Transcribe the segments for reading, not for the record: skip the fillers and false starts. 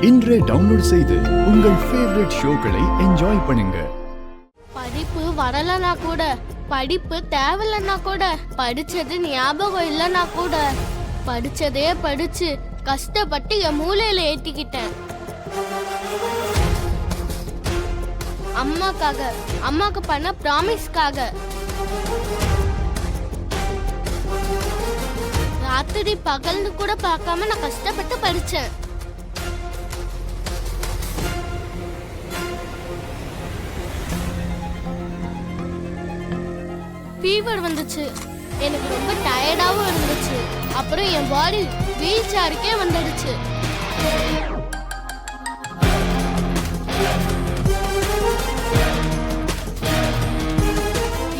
இன்றே டவுன்லோட் செய்து உங்கள் ஃபேவரட் ஷோக்களை என்ஜாய் பண்ணுங்க. படிப்பு வரலனா கூட, படிப்பு தேவையில்லனா கூட, படிச்சது ஞாபகம் இல்லனா கூட, படிச்சதே படிச்சு கஷ்டப்பட்டு என் மூளையில ஏத்திக்கிட்டேன். அம்மாக்கு பண்ண ப்ராமிஸ்க்காக ராத்திரி பகல்னு கூட பார்க்காம நான் கஷ்டப்பட்டு படிச்சேன். ஃபீவர் வந்துச்சு, எனக்கு ரொம்ப டயர்டாவும் இருந்துச்சு. அப்புறம் என் பாடி வீல் சேருக்கே வந்துடுச்சு.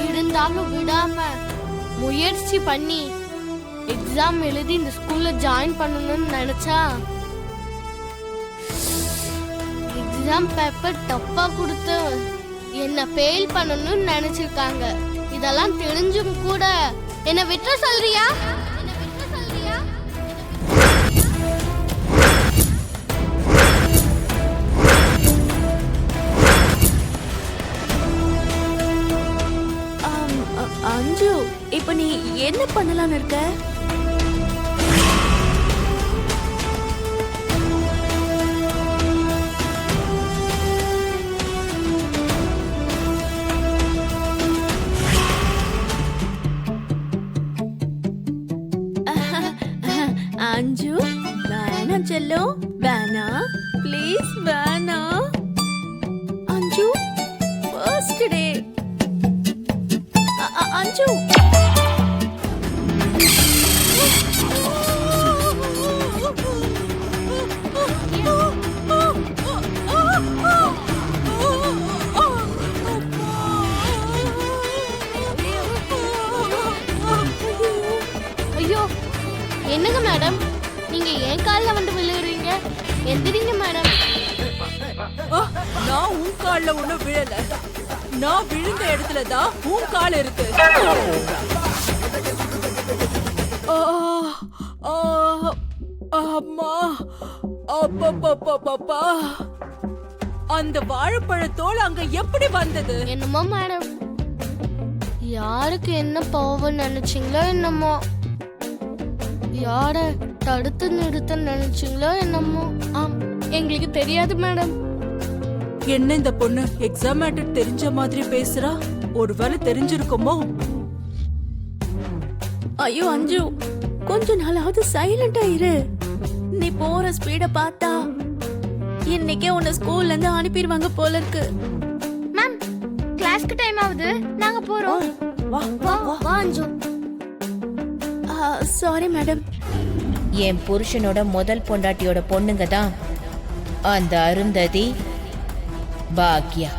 இருந்தாலும் விடாம முயற்சி பண்ணி எக்ஸாம் எழுதி இந்த ஸ்கூல்ல ஜாயின் பண்ணணும்னு நினைச்சா எக்ஸாம் பேப்பர் தப்பா கொடுத்து என்ன ஃபெயில் பண்ணணும்னு நினைச்சிருக்காங்க. இதெல்லாம் தெரிஞ்சும் கூட என்ன விட்டுற சொல்றியா? அஞ்சு, இப்ப நீ என்ன பண்ணலாம்னு இருக்க? அஞ்சு, வேணாம் செல்லம், வேணாம், ப்ளீஸ் வேணாம். அஞ்சு, ஃபர்ஸ்ட் டே. அஞ்சு, ஐயோ, என்னங்க மேடம், நீங்க ஏன் கால்ல வந்து விழுறீங்க? எந்திரிங்க மேடம். நான் உன் கால்ல ஒண்ணும் விழல. நான் விழுந்த இடத்துல தான் உன் கால் இருக்கு. அம்மா, அப்பா, அந்த வாழைப்பழத்தோல் அங்க எப்படி வந்தது? என்னமோ மேடம், யாருக்கு என்ன பாவம் நினைச்சீங்களோ என்னமோ, யார தடுத்து நிறுத்த நினைச்சீங்களோ என்னமோ, எங்களுக்கு தெரியாது மேடம். என்ன இந்த பொண்ணு எக்ஸாம் மேட்டர் தெரிஞ்ச மாதிரி பேசுறா? ஒருவேளை தெரிஞ்சிருக்குமோ? ஐயோ அஞ்சு, கொஞ்ச நாளாவது சைலண்டா இரு. நீ போற ஸ்பீட பார்த்தா இன்னைக்கே உன்னை ஸ்கூல்ல இருந்து அனுப்பிடுவாங்க போல இருக்கு. மேம், கிளாஸ்க்கு டைம் ஆகுது, நாங்க போறோம். வா வா வா அஞ்சு. Sorry madam. என் புருஷனோட முதல் பொண்டாட்டியோட பொண்ணுங்க தான் அந்த அருந்ததி, பாக்யா.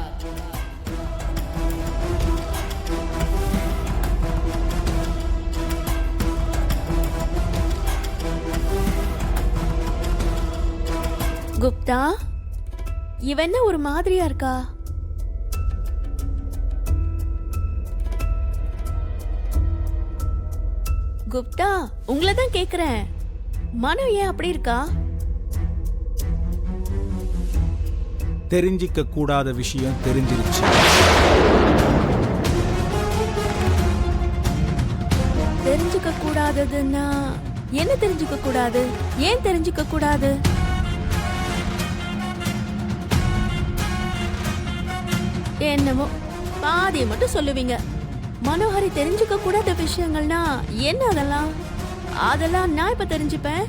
குப்தா, இவ என்ன ஒரு மாதிரியா இருக்கா? குப்தா, உங்களை தான் கேக்குறேன். மனு ஏன் அப்படி இருக்கா? தெரிஞ்சிக்க கூடாத விஷயம் தெரிஞ்சிருச்சு. தெரிஞ்சுக்க கூடாததுன்னா என்ன தெரிஞ்சுக்க கூடாது? ஏன் தெரிஞ்சுக்க கூடாது? என்னமோ பாதியை மட்டும் சொல்லுவீங்க. மனோஹரி தெரிஞ்சுக்க கூடாத விஷயங்கள்னா என்ன? அதெல்லாம் நான் இப்ப தெரிஞ்சுப்பேன்.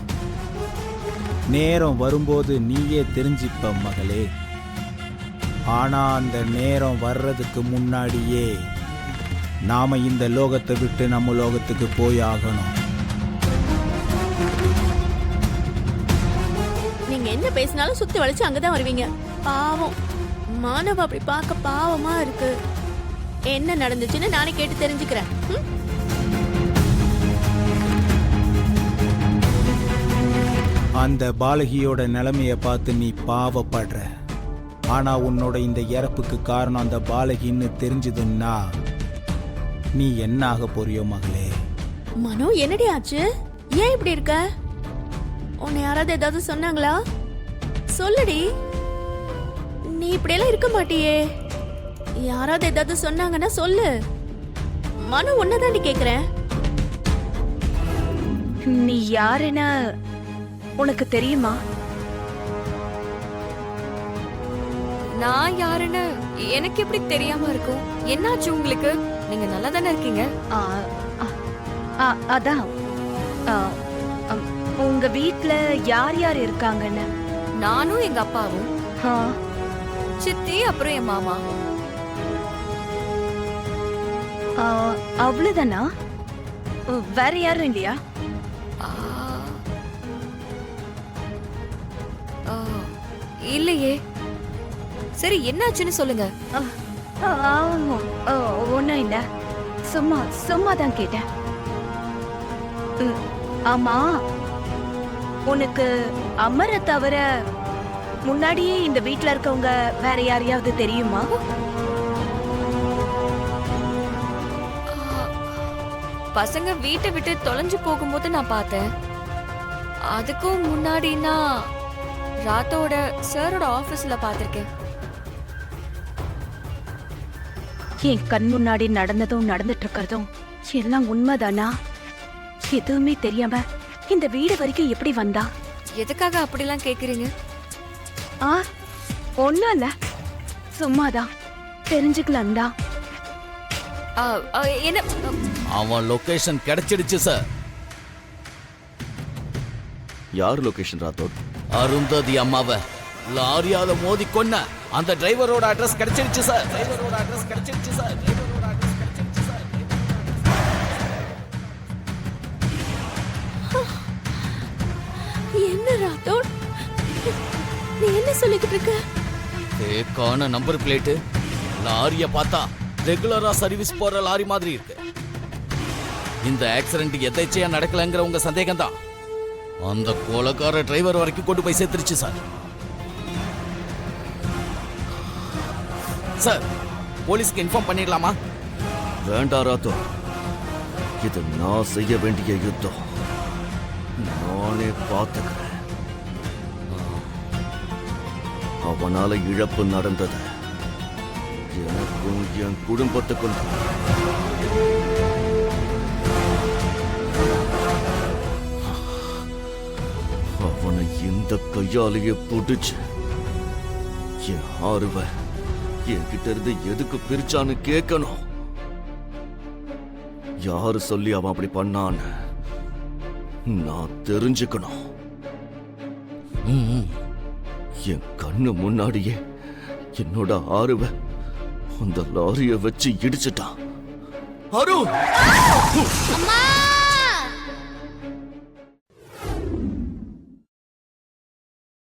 நேரம் வரும்போது நீயே தெரிஞ்சிப்ப மகளே. ஆனா அந்த நேரம் வர்றதுக்கு முன்னாடியே நாம இந்த லோகத்தை விட்டு நம்ம லோகத்துக்கு போய் ஆகணும். நீங்க என்ன பேசினாலும் சுத்தி வளைச்சு அங்கதான் வருவீங்க. பாவம் மானவ அப்படி பார்க்க பாவமா இருக்கு. என்ன நடந்துச்சுன்னு நானே கேட்டு தெரிஞ்சுக்கிறேன். அந்த பாலகியோட நிலைமைய பார்த்து நீ பாவப்படுற. ஆனா உன்னோட இந்த இறப்புக்கு காரணம் அந்த பாலகின்னு தெரிஞ்சதுன்னா நீ என்ன ஆக போறியோ மகளே? மனோ, என்னடி ஆச்சு? ஏன் இப்படி இருக்க? உன்னை யாராவது ஏதாவது சொன்னாங்களா? சொல்லுடி. நீ இப்படியெல்லாம் இருக்க மாட்டியே. யாராவது ஏதாவது சொன்னாங்கன்னா சொல்லு. மனு உன்னதாண்டி கேக்குறேன். நீ யாருன்னு உனக்கு தெரியுமா? நான் யாருன்னு எனக்கு எப்படி தெரியாம இருக்கும்? என்னாச்சு உங்களுக்கு? நீங்க நல்லா தானே இருக்கீங்க? ஆ, ஆ, அதான் ஆ, உங்க வீட்ல யார் யார் இருக்காங்கன்னு. நானும் எங்க அப்பாவும், ஆ, சித்தி, அப்புறம் என் மாமா. ஆ, அவ்வளவுதானா? வேற யாரும் இல்லையா? ஆ, ஆ, இல்லையே. சரி, என்னாச்சுன்னு சொல்லுங்க. ஒன்னும் இல்ல, சும்மா தான் கேட்டேன். ஆமா, உனக்கு அமரை தவிர முன்னாடியே இந்த வீட்ல இருக்கவங்க வேற யாரையாவது தெரியுமா? பசங்க வீட்டை விட்டு தொலைஞ்சு போகும்போது நான் பார்த்தேன். அதுக்கும் முன்னாடினா ராத்தோட சாரோட ஆபீஸ்ல பார்த்திருக்கேன். என் கண் முன்னாடி நடந்ததும் நடந்துட்டு இருக்கிறதும் எல்லாம் உண்மைதானா? எதுவுமே தெரியாம இந்த வீடு வரைக்கும் எப்படி வந்தா? எதுக்காக அப்படிலாம் கேக்குறீங்க? ஆ, ஒண்ணும் இல்ல, சும்மாதான் தெரிஞ்சுக்கலாம் தான். ஆ, ஆ, என்ன? அவன் லொகேஷன் கிடைச்சிடுச்சு சார். யார் லொகேஷன் ராத்தோட்? அருந்ததி அம்மாவை லாரியால மோதி கொன்ன அந்த டிரைவரோட அட்ரஸ் கிடைச்சிடுச்சு சார். டிரைவரோட அட்ரஸ் கிடைச்சிடுச்சு சார். டிரைவரோட அட்ரஸ் கிடைச்சிடுச்சு சார். என்ன ராத்தோட், நீ என்ன சொல்லிக்கிட்டு இருக்க? தேக்கான நம்பர் பிளேட்டு, லாரிய பார்த்தா ரெகுலரா சர்வீஸ் போற லாரி மாதிரி இருக்கு. இந்த ஆக்சிடென்ட் எதேச்சையா நடக்கலங்கிற உங்க சந்தேகம் தான் அந்த கொலைக்கார டிரைவர் வரைக்கும் கொண்டு போய் சேர்த்துருச்சு சார். சார், போலீஸ்க்கு இன்ஃபார்ம் பண்ணிடலாமா? வேண்டாம் ராத்தோட், இது நான் செய்ய வேண்டிய யுத்தம். நானே பார்த்துக்கிறேன். அவனால இழப்பு நடந்தது எனக்கும் என் குடும்பத்துக்கும். அவனை இந்த கையாலேயே பிடிச்சு என் ஆர்வ என்கிட்ட இருந்து எதுக்கு பிரிச்சான்னு கேட்கணும். யாரு சொல்லி அவன் அப்படி பண்ணான்னு நான் தெரிஞ்சுக்கணும். என் கண்ணு முன்னாடியே என்னோட ஆர்வ அந்த லாரிய வச்சு இடிச்சிட்டான். அரு! அம்மா